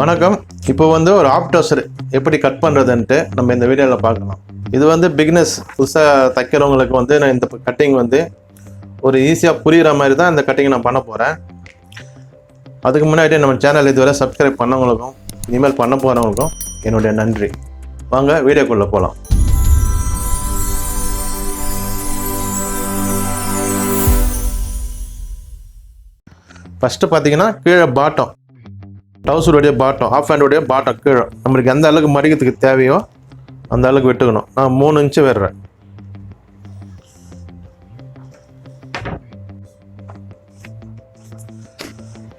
வணக்கம். இப்போ வந்து ஒரு ஆஃப் டவுசர் எப்படி கட் பண்ணுறதுன்ட்டு நம்ம இந்த வீடியோவில் பார்க்கலாம். இது வந்து பிகினஸ் புதுசாக தைக்கிறவங்களுக்கு வந்து நான் இந்த கட்டிங் வந்து ஒரு ஈஸியாக புரிகிற மாதிரி தான் இந்த கட்டிங் நான் பண்ண போகிறேன். அதுக்கு முன்னாடி நம்ம சேனல் இதுவரை சப்ஸ்கிரைப் பண்ணவங்களுக்கும் இனிமேல் பண்ண போகிறவங்களுக்கும் என்னுடைய நன்றி. வாங்க வீடியோக்குள்ளே போகலாம். ஃபஸ்ட்டு பார்த்தீங்கன்னா கீழே பாட்டம், டவுசருடைய பாட்டம், ஆஃப் ஹேண்டுடைய பாட்டம் கீழே நம்மளுக்கு எந்த அளவுக்கு மடிக்கிறதுக்கு தேவையோ அந்த அளவுக்கு விட்டுக்கணும். நான் 3 இன்ச்சு விடுறேன்.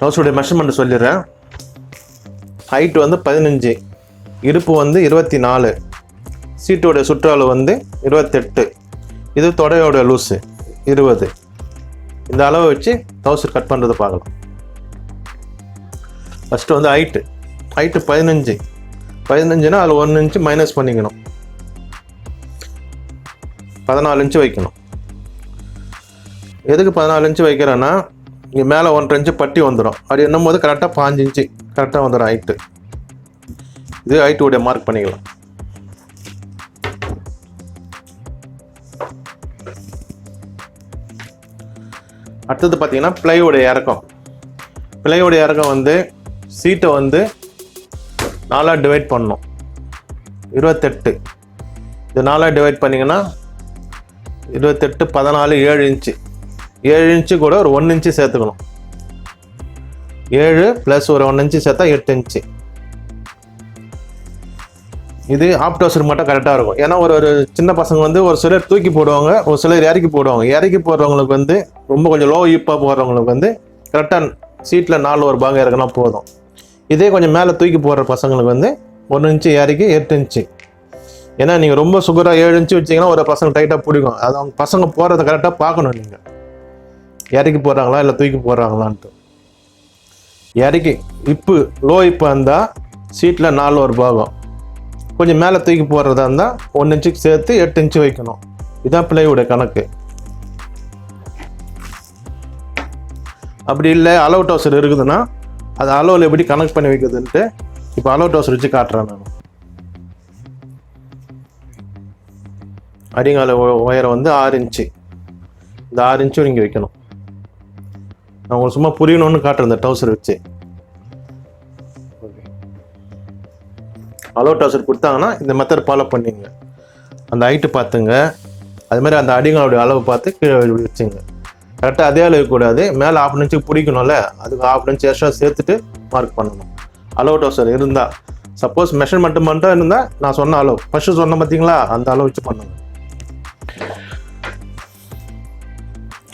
டவுசருடைய மெஷர்மெண்ட் சொல்லிடுறேன். ஹைட் வந்து 15, இடுப்பு வந்து 24, சீட்டோடைய சுற்றளவு வந்து 28, இது தொடையோட லூஸு 20. இந்த அளவை வச்சு டவுசர் கட் பண்ணுறதை பார்க்கலாம். ஃபஸ்ட்டு வந்து ஹைட்டு 15னா அதில் 1 இன்ச்சு மைனஸ் பண்ணிக்கணும். 14 இன்ச்சு வைக்கணும். எதுக்கு 14 இன்ச்சு வைக்கிறேன்னா இங்கே மேலே 1.5 இன்ச்சு பட்டி வந்துடும். அப்படி என்னும் போது கரெக்டாக 5 இன்ச்சு கரெக்டாக வந்துடும் ஹைட்டு. இது ஹைட்டுடைய மார்க் பண்ணிக்கலாம். அடுத்தது பார்த்தீங்கன்னா பிளைவுடைய இறக்கம் வந்து சீட்டை வந்து 4ஆக டிவைட் பண்ணணும். 28 இது 4ஆக டிவைட் பண்ணிங்கன்னா 28, 14, 7 இன்ச்சு. 7 இன்ச்சு கூட ஒரு 1 இன்ச்சு சேர்த்துக்கணும். 7 + ஒரு 1 இன்ச்சு சேர்த்தா 8 இன்ச்சு. இது ஆஃப் டவுசர் மட்டும் கரெக்டாக இருக்கும். ஏன்னா ஒரு சின்ன பசங்க வந்து ஒரு சிலர் தூக்கி போடுவாங்க, ஒரு சிலர் இறக்கி போடுவாங்க. இறக்கி போடுறவங்களுக்கு வந்து ரொம்ப கொஞ்சம் லோ ஹிப்பாக போடுறவங்களுக்கு வந்து கரெக்டாக சீட்டில் 4 ஒரு பாகம் இறக்குனா போதும். இதே கொஞ்சம் மேலே தூக்கி போடுற பசங்களுக்கு வந்து 1 இன்ச்சு இறக்கி 8 இன்ச்சு. ஏன்னா நீங்கள் ரொம்ப சுகராக 7 இன்ச்சு வச்சிங்கன்னா ஒரு பசங்க டைட்டாக பிடிக்கும். அது அவங்க பசங்க போடுறத கரெக்டாக பார்க்கணும். நீங்கள் இறக்கி போடுறாங்களா இல்லை தூக்கி போடுறாங்களான்ட்டு. இறக்கி இப்பு லோ ஹிப்பாக இருந்தால் சீட்டில் 4 ஒரு பாகம், கொஞ்சம் மேலே தூக்கி போடுறதா இருந்தால் 1 இன்ச்சுக்கு சேர்த்து 8 இன்ச்சு வைக்கணும். இதுதான் பிளைவுடைய கணக்கு. அப்படி இல்லை அளவு டவுசர் இருக்குதுன்னா அது அளவில் எப்படி கனெக்ட் பண்ணி வைக்கிறதுன்ட்டு இப்போ அளவு டவுசர் வச்சு காட்டுறேன் நான். அடிங்கால உயரம் வந்து 6 இன்ச்சு. இந்த 6 இன்ச்சும் நீங்கள் வைக்கணும். நான் உங்களுக்கு சும்மா புரியணும்னு காட்டுறேன் இந்த டவுசர் வச்சு. அளவு டவுசர் கொடுத்தாங்கன்னா இந்த மெத்தட் ஃபாலோ பண்ணிங்க. அந்த ஹைட்டு பார்த்துங்க, அதுமாதிரி அந்த அடிங்களுடைய அளவு பார்த்து கீழே வச்சுங்க. கரெக்டாக அதே அளவு கூடாது. மேலே 1/2 இன்ச்சுக்கு பிடிக்கணும்ல, அதுக்கு 1/2 இன்ச்சு எக்ஸ்ட்ரா சேர்த்துட்டு மார்க் பண்ணணும். அளவு டவுசர் இருந்தால், சப்போஸ் மெஷர்மெண்ட் மட்டும் இருந்தால் நான் சொன்ன அளவு ஃபஸ்ட்டு சொன்ன பார்த்தீங்களா, அந்த அளவு வச்சு பண்ணுங்க.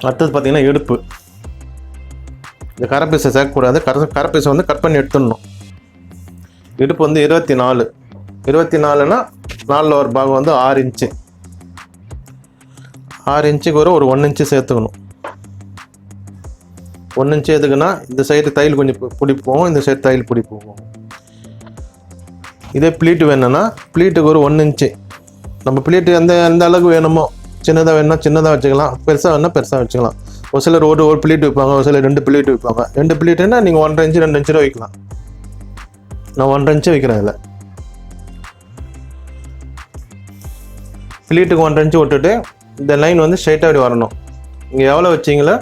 அடுத்தது பார்த்தீங்கன்னா இடுப்பு. இந்த கரைப்பீசை சேர்க்கக்கூடாது. கரைப்பீசை வந்து கட் பண்ணி எடுத்துடணும். இடுப்பு வந்து 24னா 4 ஒரு பாகம் வந்து 6 இன்ச்சு. 6 இன்ச்சுக்கு ஒரு 1 இன்ச்சு சேர்த்துக்கணும். 1 இன்ச்சு எதுக்குன்னா இந்த சைடு தையல் கொஞ்சம் பிடிப்போம், இந்த சைடு தையல் பிடிப்போம். இதே ப்ளீட்டு வேணும்னா ப்ளீட்டுக்கு ஒரு 1 இன்ச்சு. நம்ம ப்ளீட்டு எந்த அளவுக்கு வேணுமோ, சின்னதாக வேணும்னா சின்னதாக வச்சுக்கலாம், பெருசாக வேணும்னா பெருசாக வச்சுக்கலாம். ஒரு சிலர் ஒரு ப்ளீட் வைப்பாங்க, ஒரு சிலர் 2 ப்ளீட் வைப்பாங்க. 2 ப்ளீட்டுன்னா நீங்கள் 1.5 இன்ச்சு 2 இன்ச்சு வைக்கலாம். நான் 1.5 இன்ச்சு வைக்கிறேன். இதில் ப்ளீட்டுக்கு 1.5 இன்ச்சு விட்டுட்டு இந்த லைன் வந்து ஸ்ட்ரைட்டாக அப்படி வரணும். இங்கே எவ்வளோ வச்சிங்களோ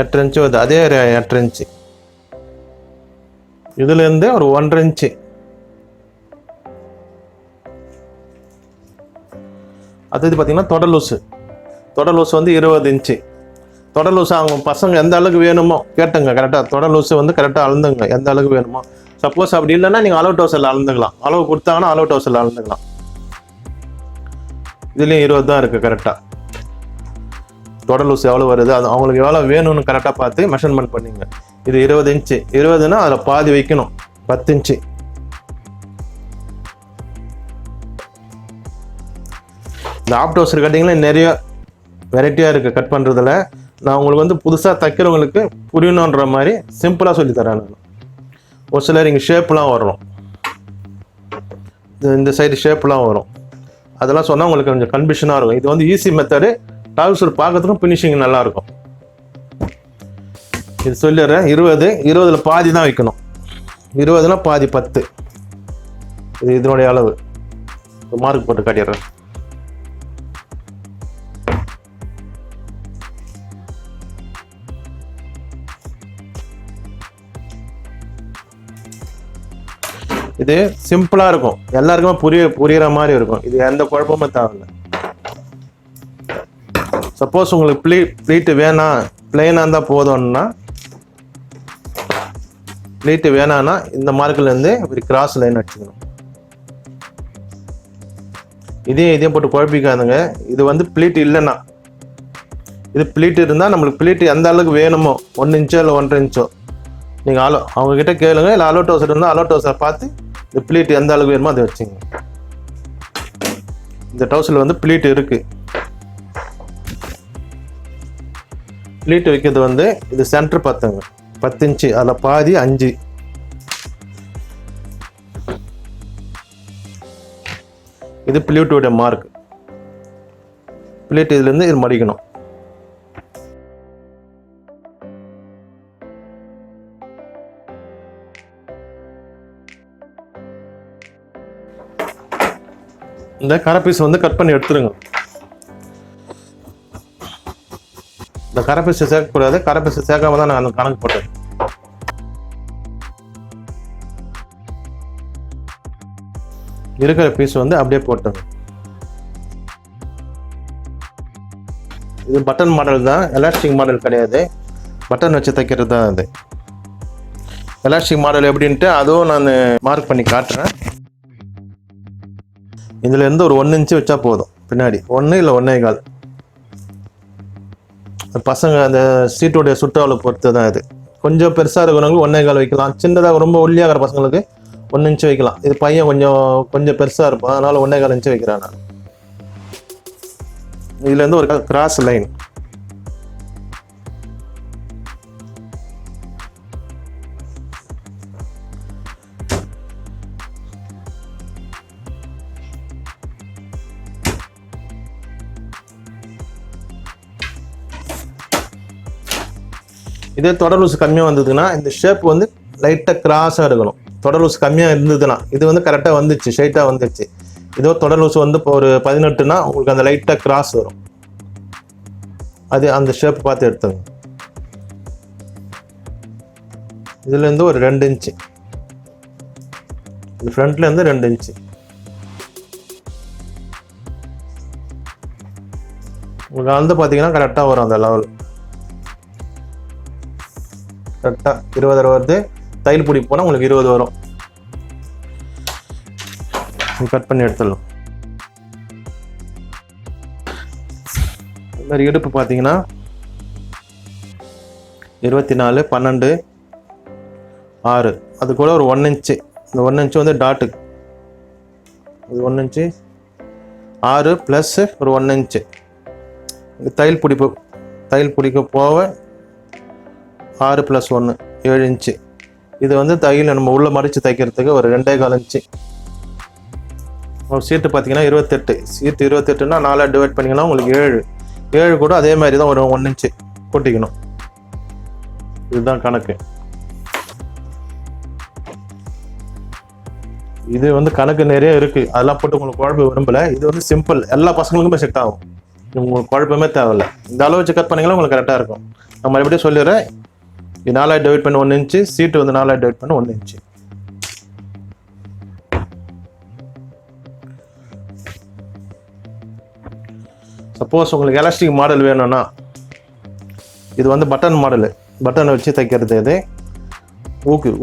8 இன்ச்சு வருது, அதே 8 இன்ச்சு. இதுலேருந்து ஒரு 1.5 இன்ச்சு. அது பார்த்தீங்கன்னா தொடர் லூஸு வந்து 20 இன்ச்சு. தொடர் லூஸு அவங்க பசங்க எந்த அளவுக்கு வேணுமோ கேட்டுங்க. கரெக்டாக தொடர் லூஸு வந்து கரெக்டாக அளந்துங்க எந்த அளவுக்கு வேணுமோ. சப்போஸ் அப்படி இல்லைன்னா நீங்கள் அளவு டவுசரில் அளந்துக்கலாம். அளவு கொடுத்தாங்கன்னா அளவு டவுசரில் அளந்துக்கலாம். இதுலேயும் 20 தான் இருக்குது. கரெக்டாக தொடர் லூஸ் எவ்வளோ வருது, அது அவங்களுக்கு எவ்வளோ வேணும்னு கரெக்டாக பார்த்து மெஷர்மெண்ட் பண்ணிங்க. இது 20 இன்ச்சு. 20னா அதில் பாதி வைக்கணும், 10 இன்ச்சு. இந்த ஆஃப் டவுசர் கட்டிங்கில் நிறைய வெரைட்டியாக இருக்குது கட் பண்ணுறதுல. நான் உங்களுக்கு வந்து புதுசாக தைக்கிறவங்களுக்கு புரியணுன்ற மாதிரி சிம்பிளாக சொல்லித்தரேன் நான். ஒரு சிலர் இங்கே ஷேப்லாம் வரும், இந்த சைடு ஷேப்லாம் வரும். அதெல்லாம் சொன்னால் உங்களுக்கு கொஞ்சம் கன்ஃபியூஷனாக இருக்கும். இது வந்து ஈஸி மெத்தடு. டவுசர் பார்க்கறதுக்கும் ஃபினிஷிங் நல்லாயிருக்கும். இது சொல்லிடுறேன். 20 பாதி தான் வைக்கணும். 20னா பாதி 10. இது இதனுடைய அளவு. மார்க் போட்டு காட்டிடுறேன். இது சிம்பிளா இருக்கும், எல்லாருக்குமே புரியுற மாதிரி இருக்கும். இது எந்த குழப்பமும் தேவையில்லை. சப்போஸ் உங்களுக்கு ப்ளீட் வேணாம், பிளெயினா இருந்தா போதும்னா, ப்ளீட் வேணாம்னா இந்த மார்க்ல இருந்து ஒரு கிராஸ் லைன் அடிச்சுக்கணும். இதையும் போட்டு குழப்பிக்காதுங்க. இது வந்து ப்ளீட் இல்லைன்னா, இது ப்ளீட் இருந்தால் நம்மளுக்கு ப்ளீட் எந்த அளவுக்கு வேணுமோ, 1 இன்ச்சோ இல்லை 1.5 இன்ச்சோ, நீங்கள் அவங்க கிட்ட கேளுங்க. இல்லை அலோ டோசர் இருந்தால் அலோ டோசர் பார்த்து இந்த ப்ளீட் எந்த அளவுக்கு வேணுமோ அதை வச்சுங்க. இந்த டவுசரில் வந்து ப்ளீட் இருக்கு. ப்ளீட் வைக்கிறது வந்து இது சென்டர் 10 இன்ச்சு, அதில் பாதி 5. இது ப்ளீட்டோட மார்க். ப்ளீட் இதுலேருந்து இது மடிக்கணும். இந்த கரை பீஸ் வந்து கட் பண்ணி எடுத்துருங்க. இந்த கரை பீஸ் சேர்க்கக்கூடாது. கரை பீஸ் சேர்க்காம தான் நான் அந்த கணக்கு போட்டேன். இருக்கிற பீஸ் வந்து அப்படியே போட்டுங்க. இது பட்டன் மாடல் தான், எலாஸ்டிக் மாடல் கிடையாது. பட்டன் வச்சு தைக்கிறது தான் அது. எலாஸ்டிக் மாடல் எப்படின்ட்டு அதுவும் நான் மார்க் பண்ணி காட்டுறேன். இதுல இருந்து ஒரு 1 இன்ச்சு வச்சா போதும். பின்னாடி 1 இல்லை 1.25. பசங்க அந்த சீட்டோடைய சுற்றளவு பொறுத்து தான் இது. கொஞ்சம் பெருசாக இருக்கிறவங்களுக்கு 1.25 வைக்கலாம். சின்னதாக ரொம்ப ஒல்லியாகிற பசங்களுக்கு 1 இன்ச்சு வைக்கலாம். இது பையன் கொஞ்சம் பெருசாக இருப்பான், அதனால 1.25 இன்ச்சு வைக்கிறேன் நான். இதுல இருந்து ஒரு கிராஸ் லைன். இதே தொடர் லூஸ் கம்மியாக வந்ததுன்னா இந்த ஷேப் வந்து லைட்டாக கிராஸாக இருக்கணும். தொடர் லூஸ் கம்மியாக இருந்ததுன்னா, இது வந்து கரெக்டாக வந்துச்சு, ஸ்ட்ரைட்டாக வந்துச்சு. இதோ தொடர் லூஸ் வந்து இப்போ ஒரு 18னா உங்களுக்கு அந்த லைட்டாக கிராஸ் வரும். அது அந்த ஷேப் பார்த்து எடுத்துங்க. இதுலேருந்து ஒரு 2 இன்ச்சு, இது ஃப்ரண்ட்லேருந்து 2 இன்ச்சு. உங்களுக்கு வந்து பார்த்தீங்கன்னா கரெக்டாக வரும் அந்த லெவல். கரெக்டாக 20 வருது. தையல் பிடி போனால் உங்களுக்கு 20 வரும். கட் பண்ணி எடுத்துடலாம். இந்த மாதிரி இடுப்பு பார்த்தீங்கன்னா 24, 12, 6. அது கூட ஒரு 1 இன்ச்சு. இந்த 1 இன்ச்சு வந்து டாட்டு. இது 1 இன்ச்சு, 6 ப்ளஸ் ஒரு 1 இன்ச்சு. தையல் பிடிக்க போக 6 + 1 7 இன்ச்சு. இது வந்து தையல் நம்ம உள்ள மடித்து தைக்கிறதுக்கு ஒரு 2.25 இன்ச்சு. சீட்டு பார்த்தீங்கன்னா 28. சீட்டு 28னா 4 டிவைட் பண்ணிங்கன்னா உங்களுக்கு 7 கூட அதே மாதிரி தான் ஒரு 1 இன்ச்சு கூட்டிக்கணும். இதுதான் கணக்கு. இது வந்து கணக்கு நிறைய இருக்கு, அதெல்லாம் போட்டு உங்களுக்கு குழப்ப விரும்பல. இது வந்து சிம்பிள், எல்லா பசங்களுக்குமே செட் ஆகும். உங்களுக்கு குழப்பமே தேவையில்லை. இந்த அளவு வச்சு கட் பண்ணிங்கன்னா உங்களுக்கு கரெக்டாக இருக்கும். நான் மறுபடியும் சொல்லிடுறேன். இது 4 டிவைட் பண்ணி 1 இன்ச்சு, சீட்டு வந்து 4 டிவைட் பண்ணி 1 இன்ச்சு. சப்போஸ் உங்களுக்கு எலாஸ்டிக் மாடல் வேணும்னா, இது வந்து பட்டன் மாடலு, பட்டனை வச்சு தைக்கிறது. இது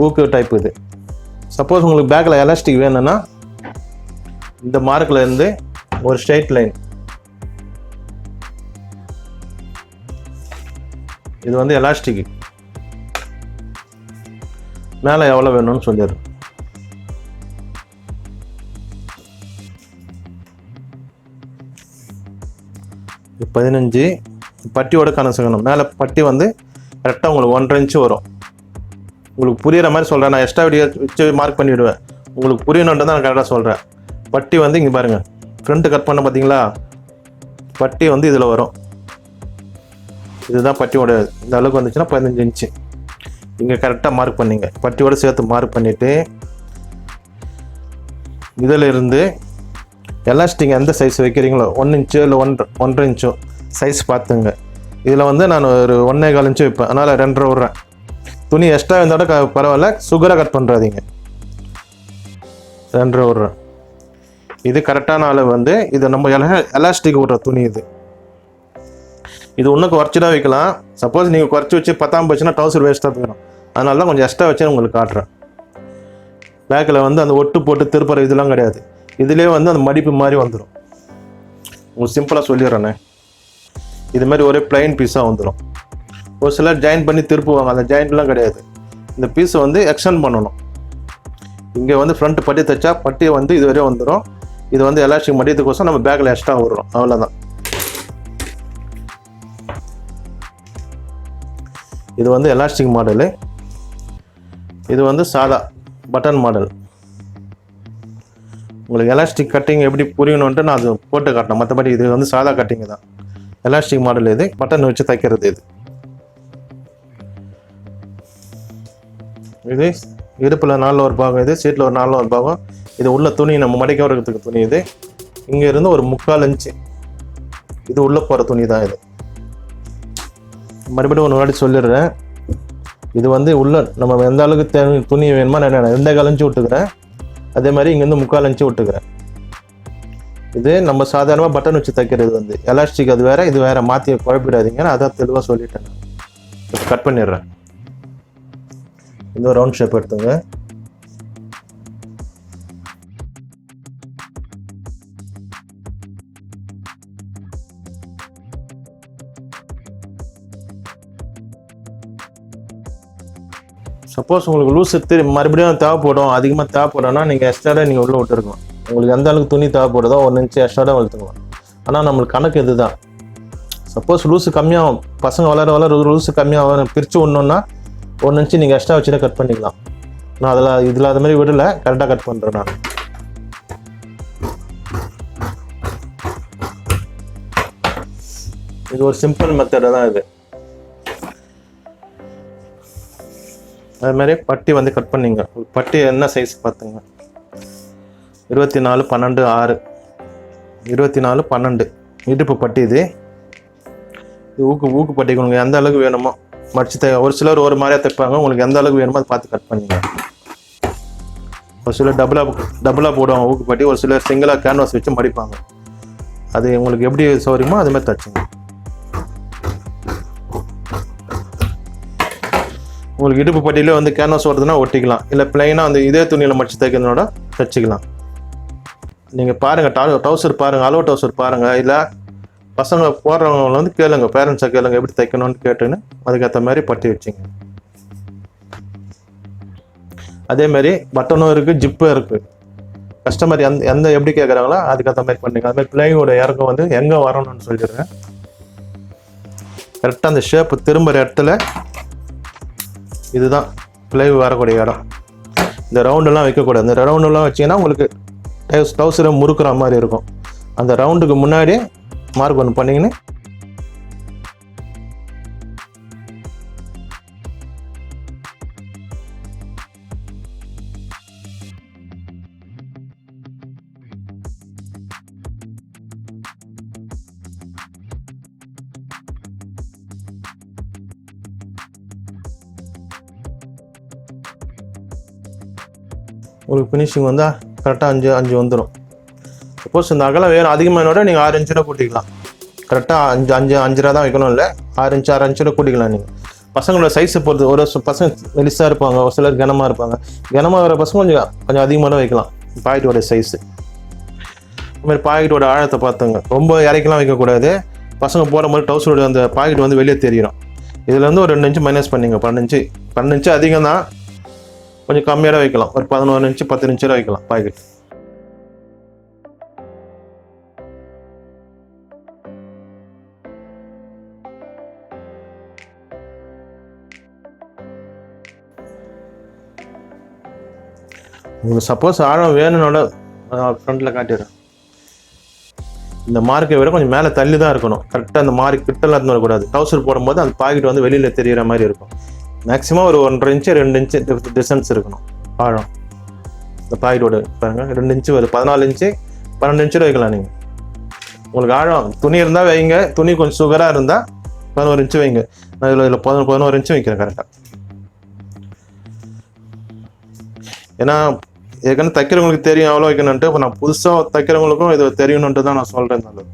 ஊக்கு டைப். இது சப்போஸ் உங்களுக்கு பேக்கில் எலாஸ்டிக் வேணும்னா இந்த மார்க்கில் இருந்து ஒரு ஸ்ட்ரெயிட் லைன். இது வந்து எலாஸ்டிக். மேலே எவ்வளோ வேணும்னு சொல்லிடுறேன். இது 15. பட்டியோட கணக்கு மேலே பட்டி வந்து கரெக்டாக உங்களுக்கு 1.5 இன்ச்சு வரும். உங்களுக்கு புரியுற மாதிரி சொல்கிறேன். நான் எக்ஸ்ட்ரா வீடியோ வச்சு மார்க் பண்ணிவிடுவேன். உங்களுக்கு புரியணுன்றது தான் நான் கரெக்டாக சொல்கிறேன். பட்டி வந்து இங்கே பாருங்கள், ஃப்ரண்ட்டு கட் பண்ண பார்த்தீங்களா, பட்டி வந்து இதில் வரும். இதுதான் பட்டியோட. இந்த அளவுக்கு வந்துச்சுன்னா 15 இன்ச்சு. இங்கே கரெக்டாக மார்க் பண்ணிங்க, பட்டியோடு சேர்த்து மார்க் பண்ணிவிட்டு இதில் இருந்து எலாஸ்டிக் எந்த சைஸ் வைக்கிறீங்களோ 1 இன்ச்சோ இல்லை 1.5 இன்ச்சோ சைஸ் பார்த்துங்க. இதில் வந்து நான் ஒரு 1.25 இன்ச்சு வைப்பேன், அதனால் 2.5 விட்றேன். துணி எக்ஸ்ட்ரா இருந்தாலும் பரவாயில்ல, சுகராக கட் பண்ணுறாதீங்க. 2.5 விட்றேன். இது கரெக்டான அளவு வந்து இது நம்ம எலாஸ்டிக் விட்ற துணி. இது இன்னும் குறைச்சிதான் வைக்கலாம். சப்போஸ் நீங்கள் குறைச்சி வச்சு 10 போச்சுன்னா ட்ரௌசர் வேஸ்ட்டாக போயிடும். அதனால தான் கொஞ்சம் எக்ஸ்ட்ரா வச்சு உங்களுக்கு காட்டுறேன். பேக்கில் வந்து அந்த ஒட்டு போட்டு திருப்புற இதெல்லாம் கிடையாது. இதுலேயே வந்து அந்த மடிப்பு மாதிரி வந்துடும். உங்களுக்கு சிம்பிளாக சொல்லிடுறேண்ணே. இது மாதிரி ஒரே பிளைன் பீஸாக வந்துடும். ஒரு சிலர் ஜாயின் பண்ணி திருப்புவாங்க, அந்த ஜாயிண்ட்லாம் கிடையாது. இந்த பீஸை வந்து எக்ஸ்டெண்ட் பண்ணணும். இங்கே வந்து ஃப்ரண்ட் பட்டி தைச்சா பட்டியை வந்து இது வரையும் வந்துடும். இது வந்து எலாஸ்டிக் மடியத்துக்கோசம் நம்ம பேக்கில் எக்ஸ்ட்ரா விடுறோம், அவ்வளோதான். இது வந்து எலாஸ்டிக் மாடலு, இது வந்து சாதா பட்டன் மாடல். உங்களுக்கு எலாஸ்டிக் கட்டிங் எப்படி புரியணுன்ட்டு நான் அது போட்டு காட்டினேன். மற்றபடி இது வந்து சாதா கட்டிங் தான். எலாஸ்டிக் மாடல் இது, பட்டன் வச்சு தைக்கிறது. இது இடுப்பில் 4 ஒரு பாகம், இது சீட்டில் ஒரு 4 ஒரு பாகம். இது உள்ள துணி நம்ம மடிக்க வரதுக்கு துணி. இது இங்கே இருந்து ஒரு 3/4 இன்ச்சு இது உள்ளே போகிற துணி தான். இது மறுபடியும் ஒரு வாட்டி சொல்லிடுறேன். இது வந்து உள்ள நம்ம எந்த அளவுக்கு துணி வேணுமா நான் 2/4 இன்ச்சு விட்டுக்கிறேன். அதே மாதிரி இங்கேருந்து 3/4 இன்ச்சு விட்டுக்கிறேன். இது நம்ம சாதாரணமாக பட்டன் வச்சு தைக்கிறது வந்து எலாஸ்டிக், அது வேறு இது வேறு, மாற்றி குழப்பிடாதீங்க. நான் அதான் தெளிவாக சொல்லிட்டேன். இப்போ கட் பண்ணிடுறேன். இந்த ஒரு ரவுண்ட் ஷேப் எடுத்துங்க. சப்போஸ் உங்களுக்கு லூஸு மறுபடியும் தேவைப்படும், அதிகமாக தேவைப்படும்னா நீங்கள் எக்ஸ்ட்ரா நீங்கள் உள்ளே விட்டுருக்கலாம். உங்களுக்கு எந்த அளவுக்கு துணி தேவைப்படுதோ 1 இன்ச்சு எக்ஸ்ட்ரா வளர்த்துக்கலாம். ஆனால் நம்மளுக்கு கணக்கு இது தான். சப்போஸ் லூஸு கம்மியாகும், பசங்க வளர லூஸு கம்மியாகும், பிரித்து ஒன்றுன்னா 1 இன்ச்சு நீங்கள் எக்ஸ்ட்ரா வச்சுட்டு கட் பண்ணிக்கலாம். நான் இதில் அது மாதிரி விடலை, கரெக்டாக கட் பண்ணுறேன் நான். இது ஒரு சிம்பிள் மெத்தடு தான் இது. அது மாதிரி பட்டி வந்து கட் பண்ணிங்க. பட்டி என்ன சைஸ் பார்த்துங்க, 24/12/6, 24/12 இடுப்பு பட்டி. இது ஊக்கு பட்டி உங்களுக்கு எந்த அளவுக்கு வேணுமோ மடிச்சு ஒரு சிலர் ஒரு மாதிரியாக தைப்பாங்க. உங்களுக்கு எந்த அளவுக்கு வேணுமோ அதை பார்த்து கட் பண்ணிங்க. ஒரு சிலர் டபுளாக போடுவாங்க ஊக்கு பட்டி, ஒரு சிலர் சிங்கிளாக கேன்வாஸ் வச்சு மடிப்பாங்க. அது உங்களுக்கு எப்படி சௌகரியமோ அது மாதிரி தைச்சிங்க. உங்களுக்கு இடுப்பு பட்டியிலே வந்து கேன்வாஸ் வருதுன்னா ஒட்டிக்கலாம், இல்லை பிளைனாக அந்த இதே துணியில் மடிச்சு தைக்கிறதோட தைச்சிக்கலாம். நீங்கள் பாருங்கள், ட்ரௌசர் பாருங்கள், அளவு ட்ரௌசர் பாருங்கள். இல்லை பசங்க போடுறவங்க வந்து கேளுங்க, பேரண்ட்ஸை கேளுங்க எப்படி தைக்கணும்னு கேட்டுன்னு அதுக்கேற்ற மாதிரி பட்டி வச்சுங்க. அதே மாதிரி பட்டனும் இருக்குது, ஜிப்பும் இருக்குது. கஸ்டமர் எந்த எப்படி கேட்குறாங்களோ அதுக்கேற்ற மாதிரி பண்ணுங்க. அது மாதிரி பிள்ளைங்களோட இறக்கம் வந்து எங்கே வரணும்னு சொல்லிடுறேன். கரெக்டாக அந்த ஷேப்பு திரும்புகிற இடத்துல இதுதான் பிளை வரக்கூடிய இடம். இந்த ரவுண்டெல்லாம் வைக்கக்கூடாது. இந்த ரவுண்டெல்லாம் வச்சிங்கன்னா உங்களுக்கு ட்ரௌசரை முறுக்குற மாதிரி இருக்கும். அந்த ரவுண்டுக்கு முன்னாடி மார்க் ஒன்று பண்ணிங்கன்னு உங்களுக்கு ஃபினிஷிங் வந்து கரெக்டாக 5 வந்துடும். சப்போஸ் இந்த அகலம் வேணும் அதிகமானோட நீங்கள் 6 இன்ச்சில் கூட்டிக்கலாம். கரெக்டாக 5 தான் வைக்கணும், இல்லை 6 இன்ச்சில் கூட்டிக்கலாம். நீங்கள் பசங்களோட சைஸை பொறுத்து, ஒரு பசங்க மெலிசாக இருப்பாங்க, ஒரு சிலர் கனமாக இருப்பாங்க. கனமாக வர பசங்க கொஞ்சம் அதிகமாக தான் வைக்கலாம். பாக்கெட்டோட சைஸு இதுமாதிரி பாக்கெட்டோட ஆழத்தை பார்த்துங்க. ரொம்ப இறக்கலாம் வைக்கக்கூடாது. பசங்க போடும்போது ட்ரௌசரோட அந்த பாக்கெட் வந்து வெளியே தெரியும். இதில் வந்து ஒரு 2 இன்ச்சு மைனஸ் பண்ணிங்க. 12 இன்ச்சு அதிகம் தான், கொஞ்சம் கம்மியாக வைக்கலாம். ஒரு 11 இன்ச்சு 10 இன்ச்சில் வைக்கலாம் பாக்கெட். உங்களுக்கு சப்போஸ் ஆழம் வேணும்னோட ஃப்ரண்ட்டில் காட்டிடுறேன். இந்த மார்க்கை விட கொஞ்சம் மேலே தள்ளி தான் இருக்கணும். கரெக்டாக அந்த மார்க் கிட்டலாம் இருந்து வரக்கூடாது. ட்ரௌசர் போடும்போது அந்த பாக்கெட் வந்து வெளியில் தெரிகிற மாதிரி இருக்கும். மேக்ஸிமம் ஒரு 1.5 இன்ச்சு 2 இன்ச்சு டிஸ்டன்ஸ் இருக்கணும் ஆழம். இந்த பாக்கெட்டோட பாருங்கள் 2 இன்ச்சு வருது, 14 இன்ச்சு 12 இன்ச்சு வைக்கலாம் நீங்கள். உங்களுக்கு ஆழம் துணி இருந்தால் வைங்க, துணி கொஞ்சம் சுகராக இருந்தால் 11 இன்ச்சு வைங்க. நான் இதில் 11 இன்ச்சு வைக்கிறேன் கரெக்டாக. ஏன்னா ஏற்கனவே தைக்கிறவங்களுக்கு தெரியும் எவ்வளோ வைக்கணுன்ட்டு. இப்போ நான் புதுசாக தைக்கிறவங்களுக்கும் இது தெரியணுன்ட்டு தான் நான் சொல்கிறேன். நல்லது.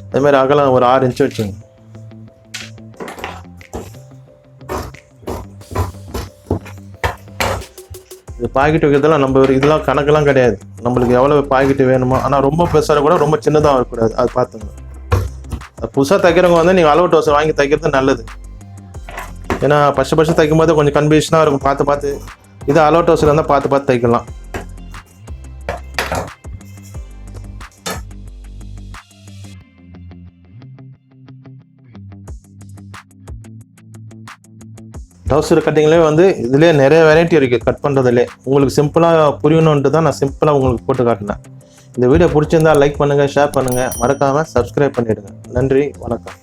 அதேமாதிரி அகலம் ஒரு 6 இன்ச்சு வச்சுங்க. இது பாக்கெட் வைக்கிறதுலாம் நம்ம இதெல்லாம் கணக்கெல்லாம் கிடையாது. நம்மளுக்கு எவ்வளோ பாக்கெட்டு வேணுமோ, ஆனால் ரொம்ப பெருசாக கூட ரொம்ப சின்னதாக இருக்கக்கூடாது. அது பார்த்துங்க. புதுசாக தைக்கிறவங்க வந்து நீங்கள் அளவு டவுசர் வாங்கி தைக்கிறது நல்லது. ஏன்னா ஃபஸ்ட்டு தைக்கும் போது கொஞ்சம் கன்ஃபியூஷனாக இருக்கும். பார்த்து இது அளவு டவுசர் இருந்தால் பார்த்து தைக்கலாம். டவுசர் கட்டிங்லேயே வந்து இதுலேயே நிறைய வெரைட்டி இருக்குது கட் பண்ணுறதுலே. உங்களுக்கு சிம்பிளாக புரியணுன்ட்டு தான் நான் சிம்பிளாக உங்களுக்கு போட்டு காட்டினேன். இந்த வீடியோ பிடிச்சிருந்தா லைக் பண்ணுங்கள், ஷேர் பண்ணுங்கள், மறக்காமல் சப்ஸ்கிரைப் பண்ணிவிடுங்க. நன்றி, வணக்கம்.